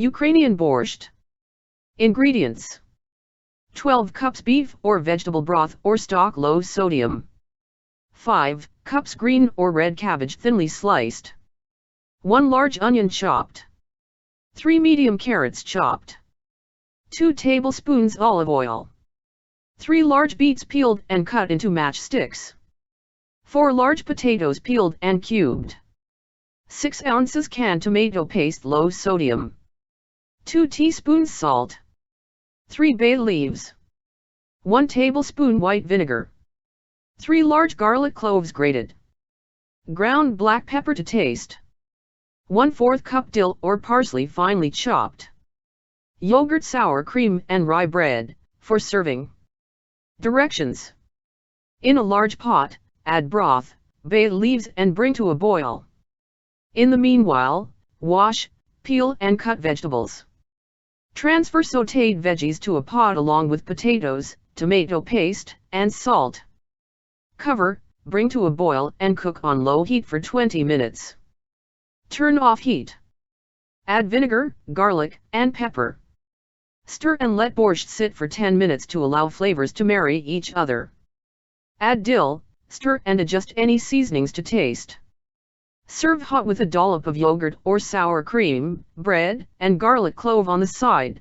Ukrainian Borscht. Ingredients: 12 cups beef or vegetable broth or stock, low sodium. 5 cups green or red cabbage thinly sliced. 1 large onion chopped. 3 medium carrots chopped. 2 tablespoons olive oil. 3 large beets peeled and cut into matchsticks. 4 large potatoes peeled and cubed. 6 ounces canned tomato paste, low sodium. 2 teaspoons salt. 3 bay leaves. 1 tablespoon white vinegar. 3 large garlic cloves grated. Ground black pepper to taste. 1/4 cup dill or parsley finely chopped. Yogurt, sour cream and rye bread, for serving. Directions: in a large pot, add broth, bay leaves and bring to a boil. In the meanwhile, wash, peel and cut vegetables. Transfer sauteed veggies to a pot along with potatoes, tomato paste, and salt. Cover, bring to a boil and cook on low heat for 20 minutes. Turn off heat. Add vinegar, garlic, and pepper. Stir and let borscht sit for 10 minutes to allow flavors to marry each other. Add dill, stir and adjust any seasonings to taste. Serve hot with a dollop of yogurt or sour cream, bread, and garlic clove on the side.